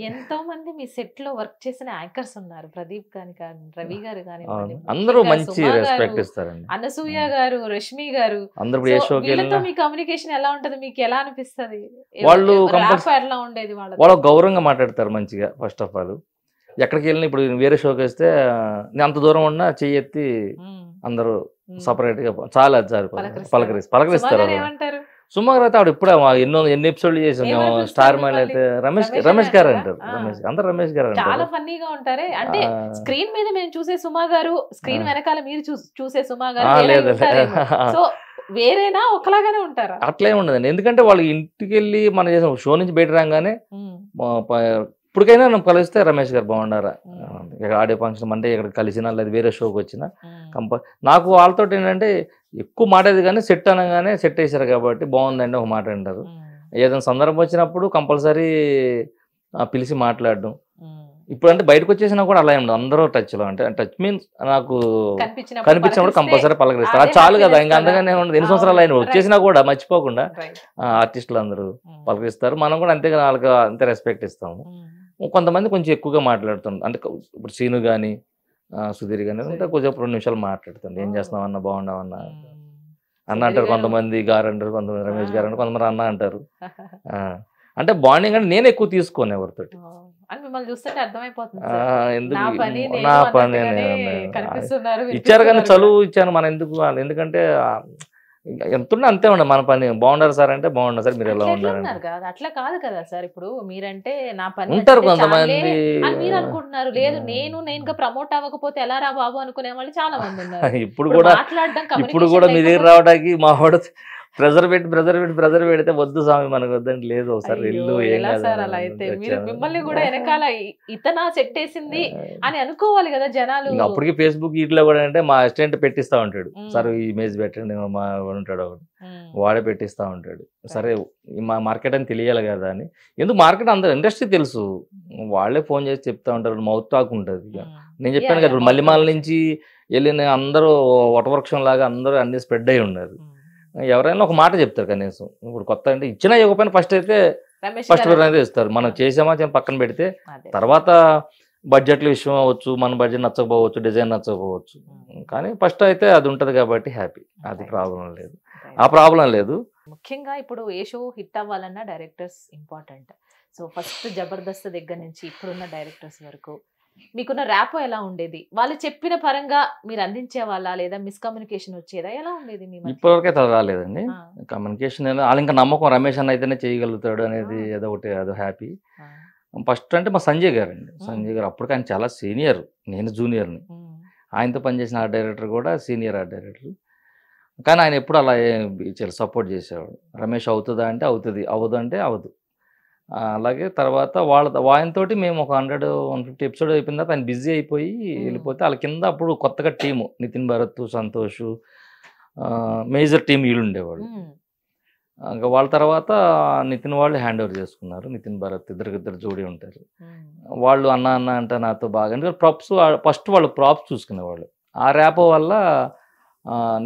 ఎంతో మంది మీ సెట్ లో వర్క్ చేసిన యాంకర్స్ ఉన్నారు. ప్రదీప్ గాని రవి గారు కానివ్వండి, అందరూ ముఖ్యంగా మంచి సుమ గారు, రెస్పెక్ట్ ఇస్తారండి. అనసూయ గారు, రష్మి గారు. అందరూ ఇప్పుడు ఏ సో షోకి వీళ్ళతో వెళ్ళినా మీ కమ్యూనికేషన్ ఎలా ఉంటది? మీకు ఎలా అనిపిస్తది? వాళ్ళు ర్యాప్ ఎలా ఉండేది వాళ్ళతో? వాళ్ళు గౌరవంగా మాట్లాడతారు మంచిగా. ఫస్ట్ ఆఫ్ ఆల్ ఎక్కడికి వెళ్ళినా ఇప్పుడు వేరే షోకి వేస్తే నేను అంత దూరం ఉన్నా చెయ్యి ఎత్తి అందరూ సపరేట్ గా చాలా పలకరిస్తారు. ఏమంటారు? సుమ గారు అయితే ఆవిడ ఇప్పుడే ఎన్ని ఎపిసోడ్లు చేసాం. స్టార్ మైల్ అయితే రమేష్ గారు అంటారు. అందరు రమేష్ గారు చాలా అంటారు. ఫన్నీగా ఉంటారే. అంటే స్క్రీన్ మీద మేము చూసే సుమా గారు, స్క్రీన్ వెనకాల మీరు చూసే సుమా గారు లేదు సో వేరేనా ఒకలాగానే ఉంటారా? అట్లే ఉండదండి. ఎందుకంటే వాళ్ళు ఇంటికి వెళ్ళి మనం చేసిన షో నుంచి బయట రాగానే ఇప్పటికైనా మనం కలిస్తే రమేష్ గారు బాగున్నారా, ఆడియో ఫంక్షన్ అంటే ఇక్కడ కలిసినా లేదా వేరే షోకి వచ్చినా నాకు వాళ్ళతో ఏంటంటే ఎక్కువ మాటేది కానీ సెట్ అనగానే సెట్ వేసారు కాబట్టి బాగుందండి ఒక మాట అంటారు. ఏదైనా సందర్భం వచ్చినప్పుడు కంపల్సరీ పిలిచి మాట్లాడడం. ఇప్పుడు అంటే బయటకు వచ్చేసినా కూడా అలా ఉండదు. అందరూ టచ్లో అంటే టచ్ మీన్స్ నాకు కనిపించినప్పుడు కంపల్సరీ పలకరిస్తారు. అది చాలు కదా, ఇంకా అంతగానే ఉండదు. ఎన్ని సంవత్సరాలు అయినా వచ్చేసినా కూడా మర్చిపోకుండా ఆర్టిస్టులు అందరూ పలకరిస్తారు. మనం కూడా అంతే వాళ్ళకి అంతే రెస్పెక్ట్ ఇస్తాము. కొంతమంది కొంచెం ఎక్కువగా మాట్లాడుతుంటారు. అంటే ఇప్పుడు సీను కానీ సుధీర్ కానీ అంటే కొంచెం 2 నిమిషాలు మాట్లాడుతుంది. ఏం చేస్తున్నావు అన్న, బాగున్నావన్నా అన్న అంటారు కొంతమంది, గారు అంటారు కొంతమంది, రమేష్ గారు అంటారు కొంతమంది, అన్న అంటారు. అంటే బాండింగ్ అంటే నేను ఎక్కువ తీసుకోను ఎవరితో. నా పని ఇచ్చారు కానీ చదువు ఇచ్చాను మనం ఎందుకు. ఎందుకంటే ఎంతున్నా అంతే ఉండే మన పని. బాగున్నారు సార్ అంటే బాగున్నారు సార్, మీరు ఎలా ఉన్నారు అట్లా కాదు కదా సార్. ఇప్పుడు మీరంటే నా పని ఉంటారు కొంతమంది మీరు అనుకుంటున్నారు. లేదు నేనుగా ప్రమోట్ అవ్వకపోతే ఎలా రా బాబు అనుకునే వాళ్ళు చాలా మంది ఉన్నారు. ఇప్పుడు కూడా మీ దగ్గర రావడానికి మా వాడు ప్రెజర్ పెడితే వద్దు స్వామి మనకు వద్దని లేదు. ఒకసారి ఇల్లు మిమ్మల్ని కూడా వెనకాల ఇతనా సెట్ వేసింది అని అనుకోవాలి కదా జనాలు. అప్పటికి ఫేస్బుక్ ఇట్లా కూడా అంటే మా అసిస్టెంట్ పెట్టిస్తా ఉంటాడు. సార్ ఈ ఇమేజ్ పెట్టండి, మా ఉంటాడు ఒకడు వాడే పెట్టిస్తా ఉంటాడు. సరే మా మార్కెట్ అని తెలియాలి కదా అని. ఎందుకు మార్కెట్ అందరు ఇండస్ట్రీ తెలుసు, వాళ్ళే ఫోన్ చేసి చెప్తా ఉంటారు. మౌత్ టాక్ ఉంటుంది. నేను చెప్పాను కదా ఇప్పుడు మల్లిమాల నుంచి వెళ్ళిన అందరూ వటవృక్షం లాగా అందరూ అన్ని స్ప్రెడ్ అయి ఉన్నారు. ఎవరైనా ఒక మాట చెప్తారు కనీసం. ఇప్పుడు కొత్త అంటే ఇచ్చినా ఇవ్వకపోయినా ఫస్ట్ అనేది ఇస్తారు. మనం చేసామా పక్కన పెడితే తర్వాత బడ్జెట్ల విషయం అవ్వచ్చు, మన బడ్జెట్ నచ్చకపోవచ్చు, డిజైన్ నచ్చకపోవచ్చు, కానీ ఫస్ట్ అయితే అది ఉంటుంది కాబట్టి హ్యాపీ. అది ప్రాబ్లం లేదు, ఆ ప్రాబ్లం లేదు. ముఖ్యంగా ఇప్పుడు ఏ షో హిట్ అవ్వాలన్నా directors important. So first Jabardasth దగ్గర నుంచి ఇప్పుడున్న డైరెక్టర్స్ వరకు మీకున్న ర్యాపో ఎలా ఉండేది? వాళ్ళు చెప్పిన పరంగా మీరు అందించే వాళ్ళ, లేదా మిస్కమ్యూనికేషన్ వచ్చేదా, ఎలా ఉండేది? ఇప్పటివరకైతే రాలేదండి కమ్యూనికేషన్. వాళ్ళు ఇంకా నమ్మకం రమేష్ అన్న అయితేనే చేయగలుగుతాడు అనేది ఏదో ఒకటి, అదో హ్యాపీ. ఫస్ట్ అంటే మా సంజయ్ గారు అండి. సంజయ్ గారు అప్పటికి ఆయన చాలా సీనియర్, నేను జూనియర్ని. ఆయనతో పనిచేసిన ఆర్ట్ డైరెక్టర్ కూడా సీనియర్ ఆర్ట్ డైరెక్టర్. కానీ ఆయన ఎప్పుడు అలా చాలా సపోర్ట్ చేసేవాడు. రమేష్ అవుతుందా అంటే అవుతుంది, అవ్వదు అంటే అవ్వదు. అలాగే తర్వాత ఆయనతోటి మేము ఒక 100-150 ఎపిసోడ్ అయిపోయిన తర్వాత ఆయన బిజీ అయిపోయి వెళ్ళిపోతే వాళ్ళ కింద అప్పుడు కొత్తగా team Nitin Bharat, Santosh, major team వీళ్ళు ఉండేవాళ్ళు. ఇంకా వాళ్ళ తర్వాత నితిన్ వాళ్ళు హ్యాండ్ ఓవర్ చేసుకున్నారు. నితిన్ భరత్ ఇద్దరు జోడీ ఉంటారు. వాళ్ళు అన్న అంటే నాతో బాగా, ఎందుకంటే ఫస్ట్ వాళ్ళు ప్రాప్స్ చూసుకునేవాళ్ళు. ఆ ర్యాపో వల్ల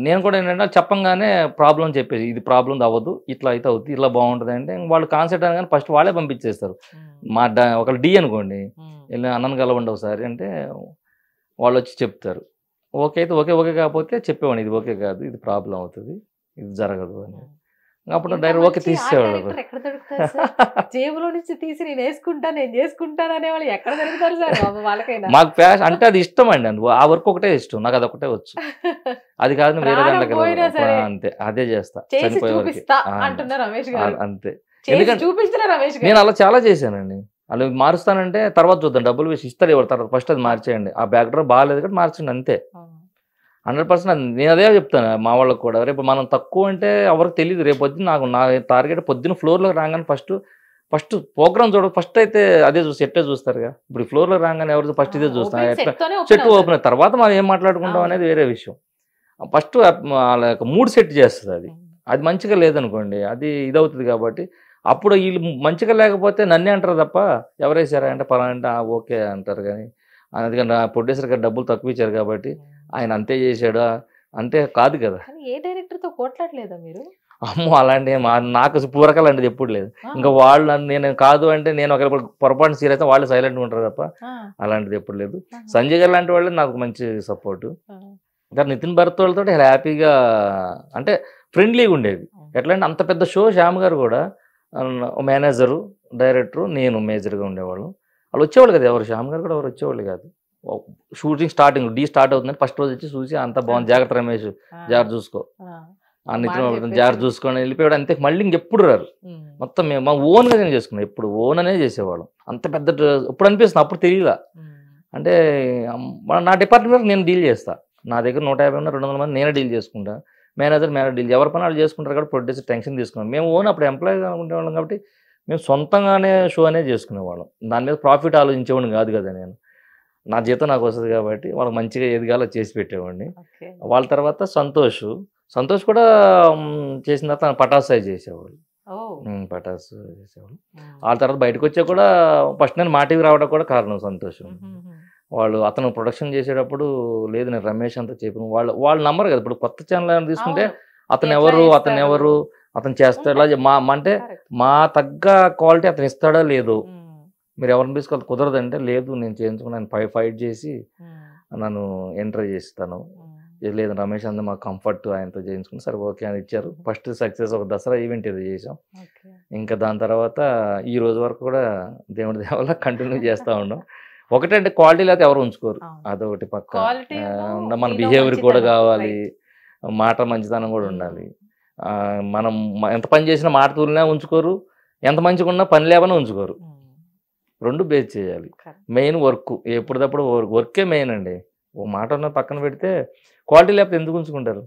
నేను కూడా ఏంటంటే చెప్పంగానే ప్రాబ్లం చెప్పేసి, ఇది ప్రాబ్లం అవ్వదు, ఇట్లా అయితే అవుతుంది, ఇట్లా బాగుంటుంది అంటే వాళ్ళు కాన్సెప్ట్ అనగానే ఫస్ట్ వాళ్ళే పంపించేస్తారు. మా ఒకళ్ళు డి అనుకోండి, వెళ్ళి అన్నను కలవండి ఒకసారి అంటే వాళ్ళు వచ్చి చెప్తారు. ఓకే అయితే ఓకే కాకపోతే చెప్పేవాడిని, ఇది ఓకే కాదు, ఇది ప్రాబ్లం అవుతుంది, ఇది జరగదు అని. అప్పుడు డైరెక్ట్ ఓకే తీసేవాళ్ళు. జేబులో నుంచి తీసి నేను వేసుకుంటా, నేను చేసుకుంటాను అనేవాళ్ళు ఎక్కడ దొరుకుతారు సార్ వాళ్ళకైనా? మాకు ప్యాషన్ అంటే అది ఇష్టం అండి. ఆ వర్క్ ఒకటే ఇష్టం నాకు, అది ఒకటే వచ్చు. అది కాదు వేరే దాంట్లోకి అంతే, అదే చేస్తా చనిపోయేవారికి అంతే. ఎందుకంటే నేను అలా చాలా చేశానండి. అలా మారుస్తానంటే తర్వాత చూద్దాం, డబ్బులు వేసి ఇస్తారు ఎవరు, తర్వాత ఫస్ట్ అది మార్చేయండి, ఆ బ్యాక్ డ్రాప్ బాగాలేదు కాబట్టి మార్చండి అంతే. 100% నేను అదే చెప్తాను మా వాళ్ళకి కూడా. రేపు మనం తక్కువ అంటే ఎవరికి తెలియదు. రేపు పొద్దున్న నా టార్గెట్ పొద్దున్న ఫ్లోర్లోకి రాగానే ఫస్ట్ ప్రోగ్రామ్ చూడ, ఫస్ట్ అయితే అదే సెట్టే చూస్తారుగా. ఇప్పుడు ఫ్లోర్లోకి రాగానే ఎవరు ఫస్ట్ ఇదే చూస్తాం, ఎట్లా సెట్ ఓపెన్ తర్వాత మనం ఏం మాట్లాడుకుంటాం అనేది వేరే విషయం. ఫస్ట్ వాళ్ళ యొక్క మూడ్ సెట్ చేస్తుంది. అది మంచిగా లేదనుకోండి అది ఇదవుతుంది. కాబట్టి అప్పుడు వీళ్ళు మంచిగా లేకపోతే నన్నే అంటారు తప్ప ఎవరేసారా అంటే పలానా అంటే ఓకే అంటారు. కానీ అందుకని ప్రొడ్యూసర్ గారు డబ్బులు తక్కువ ఇచ్చారు కాబట్టి ఆయన అంతే చేశాడా అంటే కాదు కదా. ఏ డైరెక్టర్తో కోట్లాడలేదా మీరు? అమ్మో అలాంటి నాకు పూరకాలు అంటే ఎప్పుడు లేదు. ఇంకా వాళ్ళు నేను కాదు అంటే నేను ఒక పొరపాటు సీరియస్ అయితే వాళ్ళు సైలెంట్గా ఉంటారు తప్ప అలాంటిది ఎప్పుడు లేదు. సంజయ్ గారు లాంటి వాళ్ళు నాకు మంచి సపోర్టు. ఇంకా నితిన్ భరత్ వాళ్ళతో హ్యాపీగా అంటే ఫ్రెండ్లీగా ఉండేది. ఎట్లా అంటే అంత పెద్ద షో శ్యామ్ గారు కూడా మేనేజరు డైరెక్టరు నేను మేజర్గా ఉండేవాళ్ళు. వాళ్ళు వచ్చేవాళ్ళు కదా ఎవరు, శ్యామ్ గారు కూడా ఎవరు వచ్చేవాళ్ళు కాదు. షూటింగ్ స్టార్టింగ్ స్టార్ట్ అవుతుందని ఫస్ట్ రోజు వచ్చి చూసి అంత బాగుంది, జాగ్రత్త రమేష్ జాగ్రత్త చూసుకో, ఆ నితిన్ జాగ్రత్త చూసుకొని వెళ్ళిపోయాడు అంతే. మళ్ళీ ఇంకెప్పుడు రారు. మొత్తం మేము మా ఓన్గా నేను చేసుకున్నాం, ఎప్పుడు ఓన్ అనే చేసేవాళ్ళం. అంత పెద్ద ఇప్పుడు అనిపిస్తుంది, అప్పుడు తెలియలా. అంటే నా డిపార్ట్మెంట్ నేను డీల్ చేస్తా, నా దగ్గర 150 ఉన్న 200 మంది నేనే డీల్ చేసుకుంటా. మేనేజర్ డీల్, ఎవరి పని వాళ్ళు చేసుకుంటారు కాబట్టి ప్రొడ్యూసర్ టెన్షన్ తీసుకున్నాం. మేము ఓన్ అప్పుడు ఎంప్లాయీగా ఉండేవాళ్ళం కాబట్టి మేము సొంతంగానే షో అనేది చేసుకునేవాళ్ళం. దాని మీద ప్రాఫిట్ ఆలోచించేవాడిని కాదు కదా నేను. నా జీతం నాకు వస్తుంది కాబట్టి వాళ్ళకి మంచిగా ఎదిగాలో చేసి పెట్టేవాడిని. వాళ్ళ తర్వాత సంతోష్ కూడా చేసిన తర్వాత పటాస్ అయి చేసేవాళ్ళు, పటాస్ చేసేవాళ్ళు. వాళ్ళ తర్వాత బయటకు వచ్చా కూడా ఫస్ట్ నేను మా టీవీ రావడం కూడా కారణం సంతోషం. వాళ్ళు అతను ప్రొడక్షన్ చేసేటప్పుడు లేదు నేను రమేష్ అంతా చెప్పిన వాళ్ళు నమ్మరు కదా. ఇప్పుడు కొత్త ఛానల్ తీసుకుంటే అతను ఎవరు అతను చేస్తాడా అంటే మా తగ్గ క్వాలిటీ అతను ఇస్తాడా లేదు, మీరు ఎవరిని తీసుకోవాలి కుదరదంటే లేదు నేను చేయించుకున్నాను, ఫైట్ చేసి నన్ను ఎంటర్ చేస్తాను, లేదు రమేష్ అంతా మాకు కంఫర్ట్ ఆయనతో చేయించుకుని సరే ఓకే అని ఇచ్చారు. ఫస్ట్ సక్సెస్ ఒక దసరా ఈవెంట్ ఇది చేసాం. ఇంకా దాని తర్వాత ఈ రోజు వరకు కూడా దేవుడి దేవల్ల కంటిన్యూ చేస్తూ ఉన్నాం. ఒకటంటే క్వాలిటీ లేకపోతే ఎవరు ఉంచుకోరు, అదొకటి పక్క. మన బిహేవియర్ కూడా కావాలి, మాట మంచితనం కూడా ఉండాలి. మనం ఎంత పని చేసినా మాట తూలినా ఉంచుకోరు, ఎంత మంచిగా ఉన్నా పని లేవనా ఉంచుకోరు. రెండు బేస్ చేయాలి. మెయిన్ వర్క్, ఎప్పుడప్పుడు వర్కే మెయిన్ అండి. ఓ మాట ఉన్న పక్కన పెడితే క్వాలిటీ లేకపోతే ఎందుకు ఉంచుకుంటారు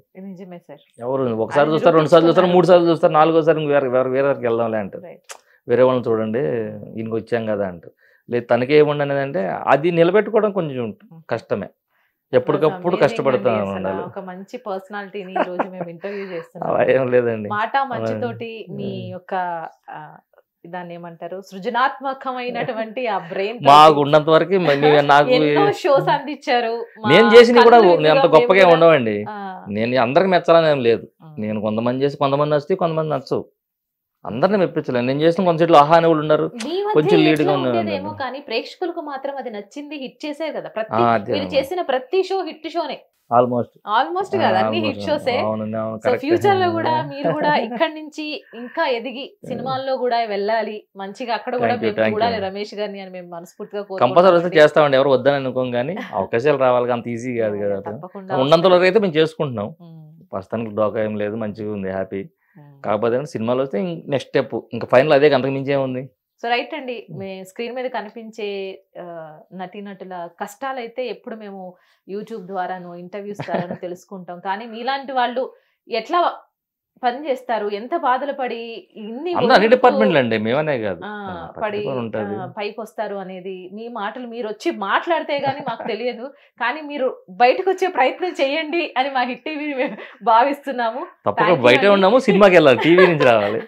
ఎవరు? ఒకసారి చూస్తారు, 2 సార్లు చూస్తారు, 3 సార్లు చూస్తారు, 4గోసారి వేరే వెళ్దాంలే అంటారు. వేరే వాళ్ళని చూడండి ఈయనకి వచ్చాం కదా అంటారు. లేదు తనకే ఏముండి అనేది అంటే అది నిలబెట్టుకోవడం కొంచెం కష్టమే. ఎప్పటికప్పుడు కష్టపడతా ఉండాలి. ఒక మంచి పర్సనాలిటీని ఈ రోజు మేము ఇంటర్వ్యూ చేస్తున్నాం. అలా ఏం లేదండి, మాట మంచితోటి మీ యొక్క దాన్ని ఏమంటారు సృజనాత్మకమైనటువంటి ఆ బ్రెయిన్ మాకు ఉన్నంత వరకు నాకు ఎన్నో షోస్ అందించారు. నేను చేసినవి కూడా అంత గొప్పగా ఉండవండి. నేను అందరికి మెచ్చాలని ఏం లేదు. నేను కొంతమంది చేసి కొంతమంది నచ్చితే కొంతమంది నచ్చవు, అందరిని మెప్పించలేదు. నేను చేసిన కొంచెం ఆహాని వాళ్ళు ఉన్నారు, కొంచెం లీడ్ గా ఉన్నారు. కానీ ప్రేక్షకులకు మాత్రం అది నచ్చింది, హిట్ చేసేది కదా. మీరు చేసిన ప్రతి షో హిట్ షోనే, ఆల్మోస్ట్ కదా అన్ని హిట్ షోసే. సో ఫ్యూచర్ లో కూడా మీరు కూడా ఇక్కడి నుంచి ఇంకా ఎదిగి సినిమాల్లో కూడా వెళ్ళాలి, మంచిగా అక్కడ కూడా మేము చూడాలి రమేష్ గారిని అని మేము మనస్ఫూర్తిగా కంపల్సరీ చేస్తామండి. ఎవరు వద్దని అనుకోం కానీ అవకాశాలు రావాలి, అంత ఈజీ కాదు కదా. ఉన్నంత వరకు అయితే మేము చేసుకుంటున్నాం, ప్రస్తుతానికి డోకా ఏం లేదు, మంచిగా ఉంది, హ్యాపీ. కాకపోతే సినిమాలో వస్తే నెక్స్ట్ స్టెప్ ఇంకా ఫైనల్ అదే, అంతకు మించి ఏముంది. సో రైట్ అండి, స్క్రీన్ మీద కనిపించే నటీనటుల కష్టాలు అయితే ఎప్పుడు మేము యూట్యూబ్ ద్వారాను ఇంటర్వ్యూస్ ద్వారాను తెలుసుకుంటాం. కానీ మీలాంటి వాళ్ళు ఎట్లా పని చేస్తారు, ఎంత బాధలు పడి ఇన్ని డిపార్ట్మెంట్లు అండి, మేమనే కాదు పడి పైకి వస్తారు అనేది మీ మాటలు మీరు వచ్చి మాట్లాడితే గానీ మాకు తెలియదు. కానీ మీరు బయటకు వచ్చే ప్రయత్నం చేయండి అని మా హిట్ టీవీ భావిస్తున్నాము. తప్పకుండా బయట ఉన్నాము, సినిమాకి వెళ్ళాలి, టీవీ నుంచి రావాలి.